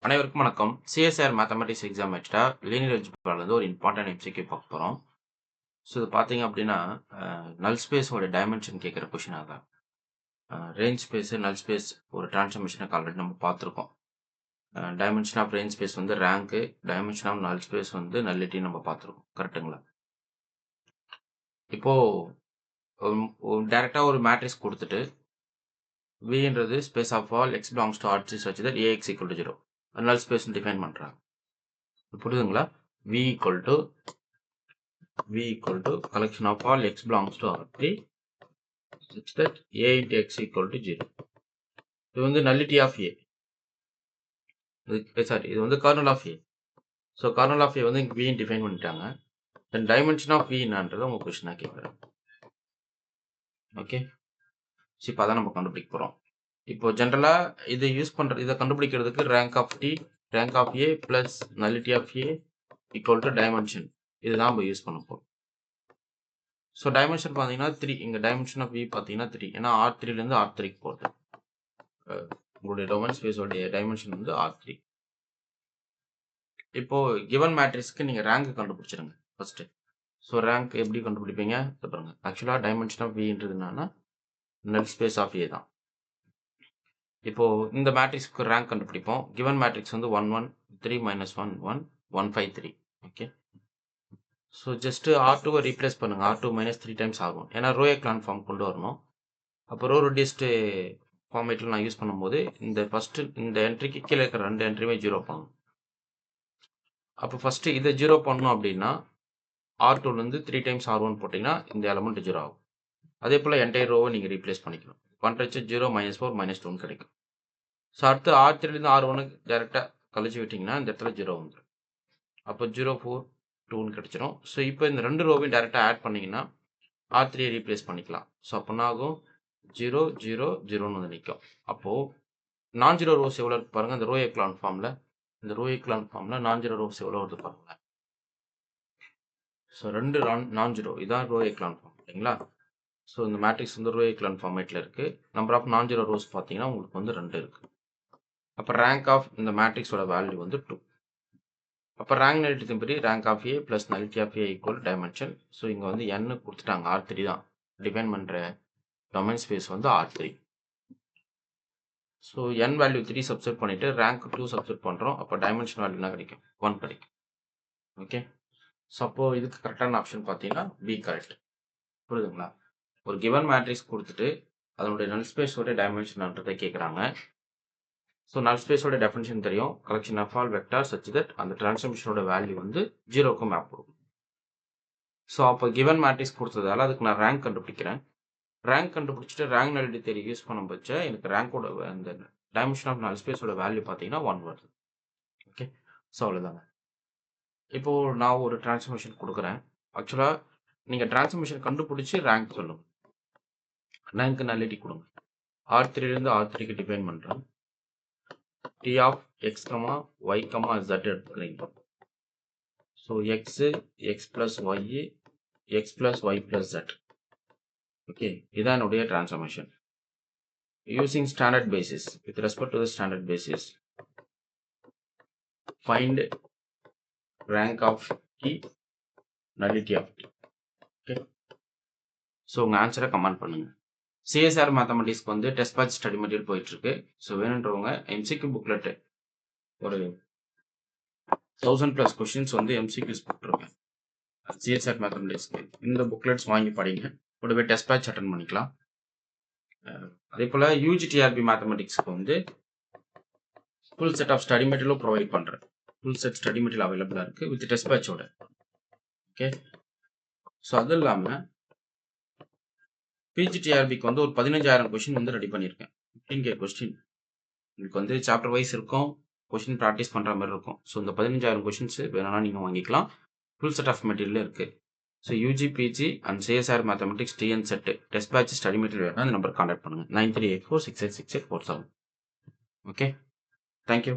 அனைவருக்கும் வணக்கம். CSR mathematics exam வச்சுட்டா லீனியர் அல்ஜிப்ராலேருந்து ஒரு இம்பார்ட்டன்ட் எம்சிக்யூ பார்க்க போகிறோம். ஸோ இது பார்த்தீங்க அப்படின்னா நல் ஸ்பேஸோட டைமென்ஷன் கேட்குற கொஷின் அதான். ரேஞ்ச் ஸ்பேஸு நல் ஸ்பேஸ் ஒரு டிரான்ஸ்ஃபர்மேஷனுக்கு ஆல்ரெடி நம்ம பார்த்துருக்கோம். டைமென்ஷன் ஆஃப் ரேஞ்ச் ஸ்பேஸ் வந்து rank, dimension of null space வந்து நல்லிட்டி நம்ம பார்த்துருக்கோம். கரெக்டுங்களா? இப்போது டேரெக்டாக ஒரு மேட்ரிக்ஸ் கொடுத்துட்டு வின்றது space of all X belongs to R C such that A X equal to 0 null ஸ்பேஸ்னு define பண்ணுறாங்க. புரியுதுங்களா? v equal to collection of all x belongs to R3 such that a into x equal to 0. இது வந்து nullity of a. இது வந்து kernel of a. So kernel of a வந்து v define பண்ணிட்டாங்க. Then dimension of v என்னன்றது உங்க கொஸ்டினா கேட்குறேன். Okay, இப்போ அதான் நம்ம கண்டுபிடிக்க போகிறோம். இப்போ ஜென்ரலாக இதை யூஸ் பண்ணுறது, இதை கண்டுபிடிக்கிறதுக்கு rank of a plus nullity of a equal to dimension இதுதான் நம்ம யூஸ் பண்ண போகிறோம். ஸோ டைமென்ஷன் பார்த்தீங்கன்னா 3, இங்கே டைமென்ஷன் ஆஃப் v பார்த்தீங்கன்னா 3, ஏன்னா R3லேருந்து R3க்கு போகுது. உங்களுடைய டொமைன் ஸ்பேஸோடைய டைமென்ஷன் வந்து R3. இப்போது கிவன் மேட்ரிக்ஸ்க்கு நீங்கள் ரேங்க் கண்டுபிடிச்சிருங்க ஃபஸ்ட்டு. ஸோ ரேங்க் எப்படி கண்டுபிடிப்பீங்க பாருங்க. ஆக்சுவலாக டைமென்ஷன் ஆஃப் வின்றது என்னன்னா நல் ஸ்பேஸ் ஆஃப் ஏ தான். இப்போது இந்த மேட்ரிக்ஸ்க்கு ரேங்க் கண்டுபிடிப்போம். கிவன் மேட்ரிக்ஸ் வந்து 1 1 3 -1 1 1 5 3. ஓகே, ஸோ ஜஸ்ட்டு R2வை ரீப்ளேஸ் பண்ணுங்கள். R2 -3 டைம்ஸ் ஆகும், ஏன்னா ரோ எக்லான் ஃபார்ம் கொண்டு வரணும். அப்போ ரோ ரெடியூஸ்டு ஃபார்மேட்டில் நான் யூஸ் பண்ணும்போது இந்த ஃபஸ்ட்டு இந்த என்ட்ரிக்கு கீழே இருக்கிற 2 என்ட்ரியுமே 0 பண்ணணும். அப்போ ஃபஸ்ட்டு இதை 0 பண்ணணும் அப்படின்னா R2லேருந்து 3 டைம்ஸ் R1 போட்டிங்கன்னா இந்த எலமெண்ட் 0 ஆகும். அதே போல் என்டையர் ரோவை நீங்கள் ரீப்ளேஸ் பண்ணிக்கணும். 1 0 -4 -2 கிடைக்கும். ஸோ அடுத்து R3லேருந்து R1க்கு டேரெக்டாக கழிச்சு விட்டிங்கன்னா இந்த இடத்துல 0 வந்துடும். அப்போ 0 4 2ன்னு கிடச்சிரும். ஸோ இப்போ இந்த 2 ரோவையும் டேரெக்டாக ஆட் பண்ணிங்கன்னா R3யை ரீப்ளேஸ் பண்ணிக்கலாம். ஸோ அப்போ என்ன ஆகும்? 0 0 0ன்னு வந்து நிற்கும். அப்போது நான் ஜீரோ ரோஸ் எவ்வளோ இருக்கு பாருங்கள். இந்த ரோ எக்லான் ஃபார்மில் நான் ஜீரோ ரோஸ் எவ்வளோ வருது பாருங்கள். ஸோ 2 நான் ஜீரோ, இதான் ரோ எக்லான் ஃபார்ம் இல்லைங்களா? ஸோ இந்த மேட்ரிக்ஸ் வந்து ரோ எக்லான் ஃபார்மேட்டில் இருக்குது. நம்பர் ஆஃப் நான் ஜீரோ ரோஸ் பார்த்தீங்கன்னா உங்களுக்கு வந்து 2 இருக்குது. அப்போ ரேங்க் ஆஃப் இந்த மேட்ரிக்ஸோட வேல்யூ வந்து 2. அப்போ ரேங்க் நலிட்டி படி rank of A plus nullity of A equal dimension. So இங்கே வந்து n கொடுத்துட்டாங்க. R3 தான் டிபெண்ட் பண்ணுற டொமைன் ஸ்பேஸ் வந்து R3. So n value 3 substitute பண்ணிவிட்டு ரேங்க் 2 சப்ஸ்டிட் பண்ணுறோம். அப்போ டைமென்ஷன் வேல்யூ என்ன கிடைக்கும்? 1 கிடைக்கும். ஓகே, ஸோ அப்போது இதுக்கு கரெக்டான ஆப்ஷன் பார்த்தீங்கன்னா பி கரெக்ட். புரியுதுங்களா? ஒரு கிவன் மேட்ரிக்ஸ் கொடுத்துட்டு அதனுடைய நல் ஸ்பேஸோட டைமென்ஷன்ன்றதை கேட்குறாங்க. ஸோ நல் ஸ்பேஸோட டெஃபினிஷன் தெரியும். Collection of all vector such that அந்த டிரான்ஸ்ஃபர்மேஷனோட வேல்யூ வந்து 0க்கு மேப் கொடுக்கும். ஸோ அப்போ கிவன் மேட்ரிக்ஸ் கொடுத்ததால அதுக்கு நான் ரேங்க் கண்டுபிடிக்கிறேன். ரேங்க் கண்டுபிடிச்சிட்டு ரேங்க் நலிட்டி தேரி யூஸ் பண்ண பட்ச எனக்கு ரேங்கோட அந்த டைமென்ஷன் ஆஃப் நல் ஸ்பேஸோட வேல்யூ பார்த்தீங்கன்னா 1 வருது. ஓகே, ஸோ அவ்வளோதாங்க. இப்போது நான் ஒரு டிரான்ஸ்ஃபர்மேஷன் கொடுக்குறேன். ஆக்சுவலாக நீங்கள் டிரான்ஸ்ஃபர்மேஷன் கண்டுபிடிச்சி ரேங்க் சொல்லுங்கள். ரேங்க் நலிட்டி கொடுங்க. R3லேருந்து R3க்கு டிஃபைன் பண்ணுறேன். T of x, y, z எடுத்துக்கிறீங்க. So x plus y, x plus y plus z. Okay, இதான் என்னுடைய transformation. Using standard basis, with respect to the standard basis, find rank of T, nullity of T. Okay, so உங்கள் ஆன்சரை comment பண்ணுங்கள். CSR மேத்தமெட்டிக்ஸ்க்கு வந்து test batch study material போயிட்டுருக்கு. So வேணுன்றவங்க MCQ booklet ஒரு 1000+ questions வந்து எம்சிக்யூஸ் போட்டிருக்கேன் சிஎஸ்ஆர் மேத்தமெட்டிக்ஸ்க்கு. இந்த புக்லெட்ஸ் வாங்கி படிங்க. கூடவே டெஸ்ட் பேட்ச் அட்டன் பண்ணிக்கலாம். அதே போல் யூஜிடிஆர்பி மேத்தமெட்டிக்ஸ்க்கு வந்து ஃபுல் செட் ஆஃப் ஸ்டடி மெட்டீரியலும் ப்ரொவைட் பண்ணுறேன். ஃபுல் செட் ஸ்டடி மெட்டீரியல் அவைலபிளாக இருக்குது வித் டெஸ்ட் பேட்சோட. ஓகே, ஸோ அது இல்லாமல் பிஜிடிஆர்பிக்கு வந்து ஒரு 15000 கொஷின் வந்து ரெடி பண்ணியிருக்கேன். 15K கொஸ்டின் உங்களுக்கு வந்து சாப்டர் வைஸ் இருக்கும். கொஷின் ப்ராக்டிஸ் பண்ணுற மாதிரி இருக்கும். ஸோ இந்த 15000 கொஷின்ஸ் வேணும்னா நீங்கள் வாங்கிக்கலாம். ஃபுல் செட் ஆஃப் மெட்டீரியல் இருக்குது. So UG PG and CSR mathematics TN set test batch study material வேணால் இந்த நம்பர் கான்டாக்ட் பண்ணுங்கள். 9384686847. Okay, thank you.